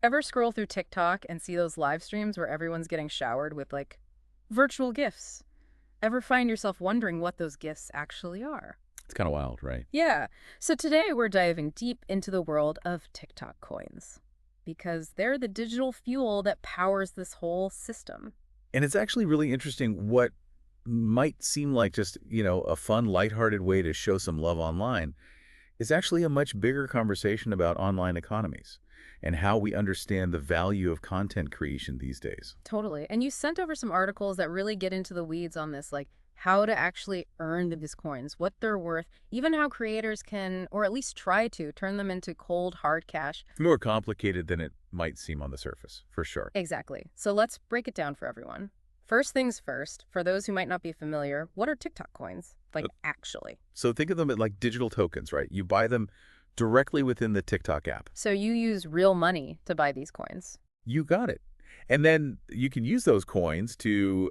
Ever scroll through TikTok and see those live streams where everyone's getting showered with like virtual gifts? Ever find yourself wondering what those gifts actually are? It's kind of wild, right? Yeah. So today we're diving deep into the world of TikTok coins because they're the digital fuel that powers this whole system. And it's actually really interesting what might seem like just, a fun, lighthearted way to show some love online is actually a much bigger conversation about online economies and how we understand the value of content creation these days. Totally. And you sent over some articles that really get into the weeds on this, like how to actually earn these coins, what they're worth, even how creators can, or at least try to, turn them into cold, hard cash. More complicated than it might seem on the surface, for sure. Exactly. So let's break it down for everyone. First things first, for those who might not be familiar, what are TikTok coins? Like, actually. So think of them as like digital tokens, right? You buy them directly within the TikTok app. So you use real money to buy these coins. You got it. And then you can use those coins to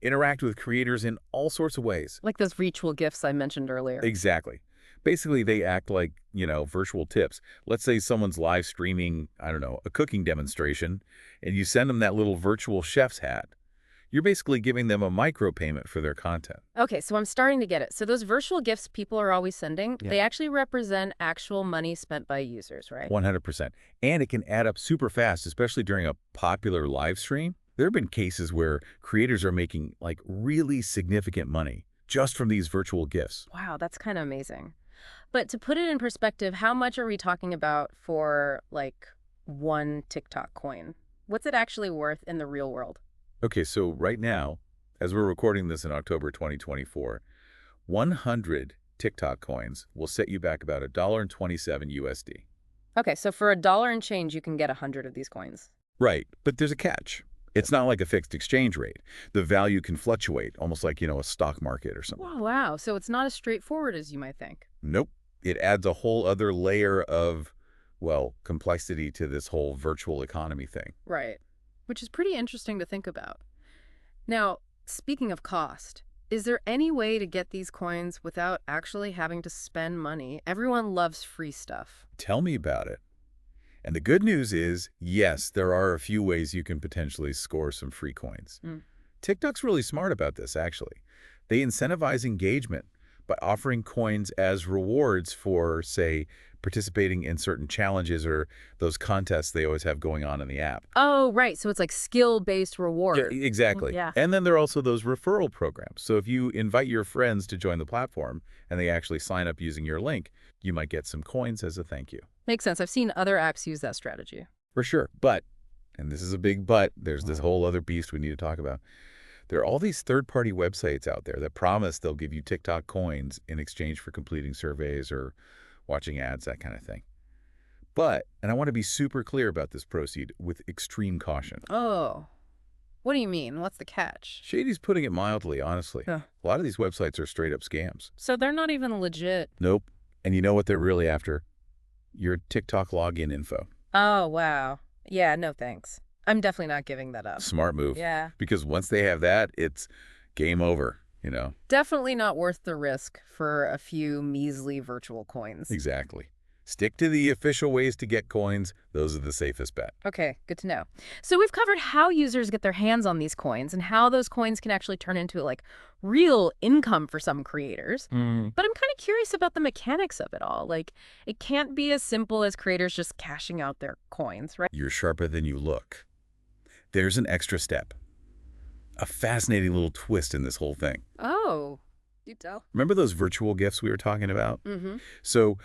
interact with creators in all sorts of ways. Like those virtual gifts I mentioned earlier. Exactly. Basically, they act like, virtual tips. Let's say someone's live streaming, I don't know, a cooking demonstration, and you send them that little virtual chef's hat. You're basically giving them a micropayment for their content. Okay, so I'm starting to get it. So those virtual gifts people are always sending, Yeah. they actually represent actual money spent by users, right? 100%. And it can add up super fast, especially during a popular live stream. There have been cases where creators are making like really significant money just from these virtual gifts. Wow, that's kind of amazing. But to put it in perspective, how much are we talking about for like one TikTok coin? What's it actually worth in the real world? Okay, so right now, as we're recording this in October 2024, 100 TikTok coins will set you back about $1.27 USD. Okay, so for a dollar and change, you can get 100 of these coins. Right, but there's a catch. It's not like a fixed exchange rate. The value can fluctuate, almost like, a stock market or something. Wow, wow. So it's not as straightforward as you might think. Nope. It adds a whole other layer of, well, complexity to this whole virtual economy thing. Right. Which is pretty interesting to think about. Now, speaking of cost, is there any way to get these coins without actually having to spend money? Everyone loves free stuff. Tell me about it. And the good news is, yes, there are a few ways you can potentially score some free coins. Mm. TikTok's really smart about this, actually. They incentivize engagement by offering coins as rewards for, say, participating in certain challenges or those contests they always have going on in the app. Oh, right. So it's like skill-based reward. Yeah, exactly. Yeah. And then there are also those referral programs. So if you invite your friends to join the platform and they actually sign up using your link, you might get some coins as a thank you. Makes sense. I've seen other apps use that strategy. For sure. But, and this is a big but, there's this whole other beast we need to talk about. There are all these third-party websites out there that promise they'll give you TikTok coins in exchange for completing surveys or watching ads, that kind of thing. But, and I want to be super clear about this, proceed with extreme caution. Oh, what do you mean? What's the catch? Shady's putting it mildly, honestly. Huh. A lot of these websites are straight-up scams. So they're not even legit. Nope. And you know what they're really after? Your TikTok login info. Oh, wow. Yeah, no thanks. I'm definitely not giving that up. Smart move. Yeah. Because once they have that, it's game over, Definitely not worth the risk for a few measly virtual coins. Exactly. Stick to the official ways to get coins. Those are the safest bet. Okay, good to know. So we've covered how users get their hands on these coins and how those coins can actually turn into like real income for some creators. But I'm kind of curious about the mechanics of it all. Like, it can't be as simple as creators just cashing out their coins, right? You're sharper than you look. There's an extra step. A fascinating little twist in this whole thing. Oh, you tell. Remember those virtual gifts we were talking about? Mm-hmm. So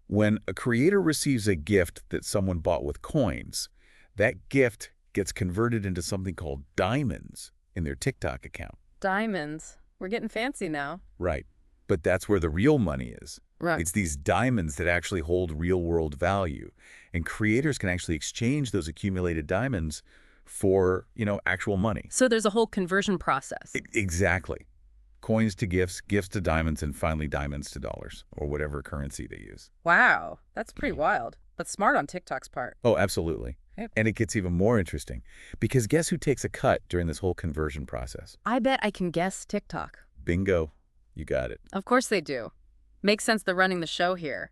when a creator receives a gift that someone bought with coins, that gift gets converted into something called diamonds in their TikTok account. Diamonds. We're getting fancy now. Right. But that's where the real money is. Right. It's these diamonds that actually hold real-world value. And creators can actually exchange those accumulated diamonds for, actual money. So there's a whole conversion process. Exactly. Coins to gifts, gifts to diamonds, and finally diamonds to dollars, or whatever currency they use. Wow, that's pretty wild. But smart on TikTok's part. Oh, absolutely. Yep. And it gets even more interesting, because guess who takes a cut during this whole conversion process? I bet I can guess TikTok. Bingo. You got it. Of course they do. Makes sense they're running the show here.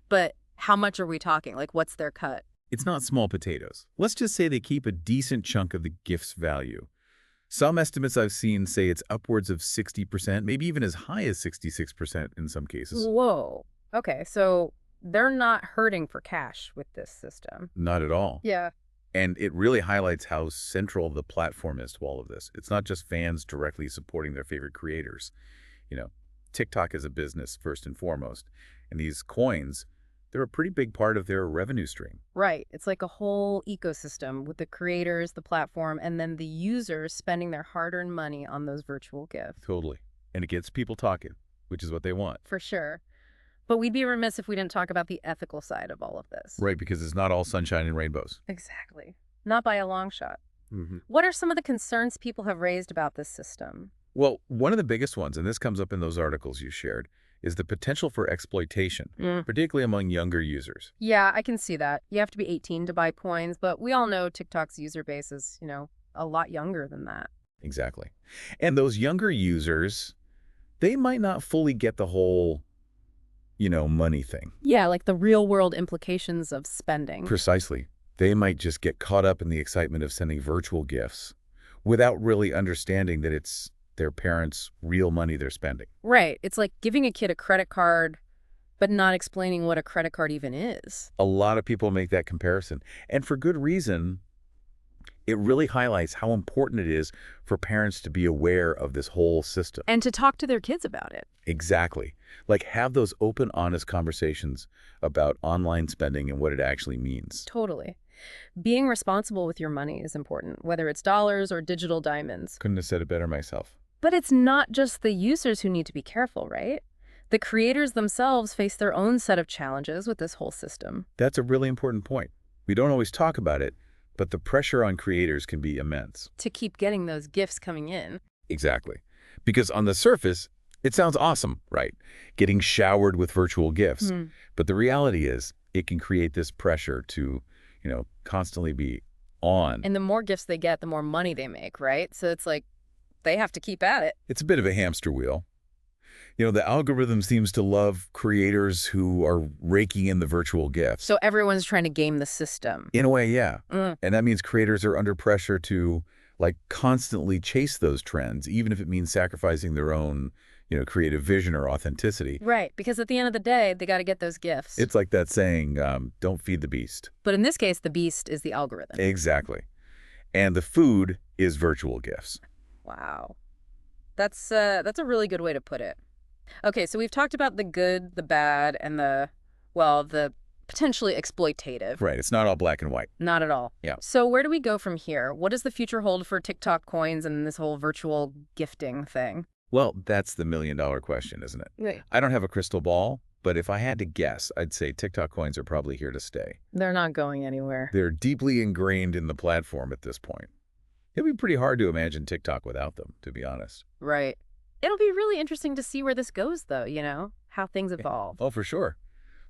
But how much are we talking? Like, what's their cut? It's not small potatoes. Let's just say they keep a decent chunk of the gift's value. Some estimates I've seen say it's upwards of 60%, maybe even as high as 66% in some cases. Whoa. Okay, so they're not hurting for cash with this system. Not at all. Yeah. And it really highlights how central the platform is to all of this. It's not just fans directly supporting their favorite creators. You know, TikTok is a business first and foremost. And these coins, they're a pretty big part of their revenue stream. Right. It's like a whole ecosystem with the creators, the platform, and then the users spending their hard-earned money on those virtual gifts. Totally. And it gets people talking, which is what they want. For sure. But we'd be remiss if we didn't talk about the ethical side of all of this. Right, because it's not all sunshine and rainbows. Exactly. Not by a long shot. What are some of the concerns people have raised about this system? Well, one of the biggest ones, and this comes up in those articles you shared, is the potential for exploitation, particularly among younger users. Yeah, I can see that. You have to be 18 to buy coins, but we all know TikTok's user base is, a lot younger than that. Exactly. And those younger users, they might not fully get the whole, money thing. Yeah, like the real-world implications of spending. Precisely. They might just get caught up in the excitement of sending virtual gifts without really understanding that it's their parents' real money they're spending. Right. It's like giving a kid a credit card, but not explaining what a credit card even is. A lot of people make that comparison. And for good reason. It really highlights how important it is for parents to be aware of this whole system. And to talk to their kids about it. Exactly. Like have those open, honest conversations about online spending and what it actually means. Totally. Being responsible with your money is important, whether it's dollars or digital diamonds. Couldn't have said it better myself. But it's not just the users who need to be careful, right? The creators themselves face their own set of challenges with this whole system. That's a really important point. We don't always talk about it, but the pressure on creators can be immense. To keep getting those gifts coming in. Exactly. Because on the surface, it sounds awesome, right? Getting showered with virtual gifts. But the reality is, it can create this pressure to, constantly be on. And the more gifts they get, the more money they make, right? So it's like they have to keep at it. It's a bit of a hamster wheel. The algorithm seems to love creators who are raking in the virtual gifts. So everyone's trying to game the system. In a way, yeah. And that means creators are under pressure to, constantly chase those trends, even if it means sacrificing their own, creative vision or authenticity. Right, because at the end of the day, they got to get those gifts. It's like that saying, don't feed the beast. But in this case, the beast is the algorithm. Exactly. And the food is virtual gifts. Wow. That's a really good way to put it. Okay, so we've talked about the good, the bad, and the potentially exploitative. Right, it's not all black and white. Not at all. Yeah. So where do we go from here? What does the future hold for TikTok coins and this whole virtual gifting thing? Well, that's the million-dollar question, isn't it? Right. I don't have a crystal ball, but if I had to guess, I'd say TikTok coins are probably here to stay. They're not going anywhere. They're deeply ingrained in the platform at this point. It'd be pretty hard to imagine TikTok without them, to be honest. Right. It'll be really interesting to see where this goes, though, how things evolve. Oh, for sure.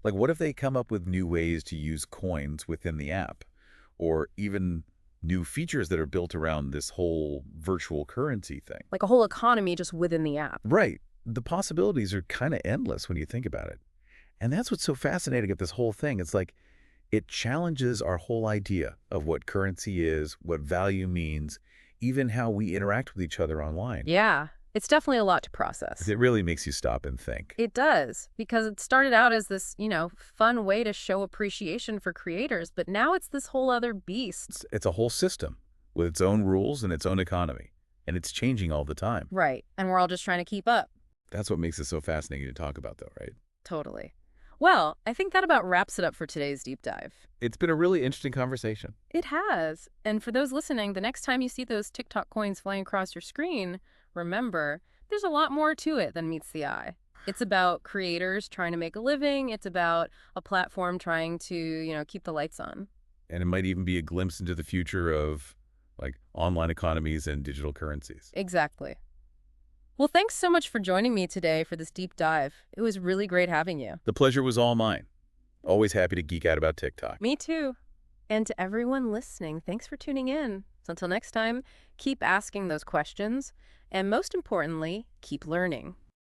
What if they come up with new ways to use coins within the app? Or even new features that are built around this whole virtual currency thing? Like a whole economy just within the app. Right. The possibilities are kind of endless when you think about it. And that's what's so fascinating about this whole thing. It's like it challenges our whole idea of what currency is, what value means, even how we interact with each other online. Yeah. It's definitely a lot to process. It really makes you stop and think. It does, because it started out as this, fun way to show appreciation for creators, but now it's this whole other beast. It's a whole system with its own rules and its own economy, and it's changing all the time. Right, and we're all just trying to keep up. That's what makes it so fascinating to talk about, though, right? Totally. Well, I think that about wraps it up for today's deep dive. It's been a really interesting conversation. It has. And for those listening, the next time you see those TikTok coins flying across your screen, remember, there's a lot more to it than meets the eye. It's about creators trying to make a living. It's about a platform trying to, keep the lights on. And it might even be a glimpse into the future of, online economies and digital currencies. Exactly. Well, thanks so much for joining me today for this deep dive. It was really great having you. The pleasure was all mine. Always happy to geek out about TikTok. Me too. And to everyone listening, thanks for tuning in. So until next time, keep asking those questions. And most importantly, keep learning.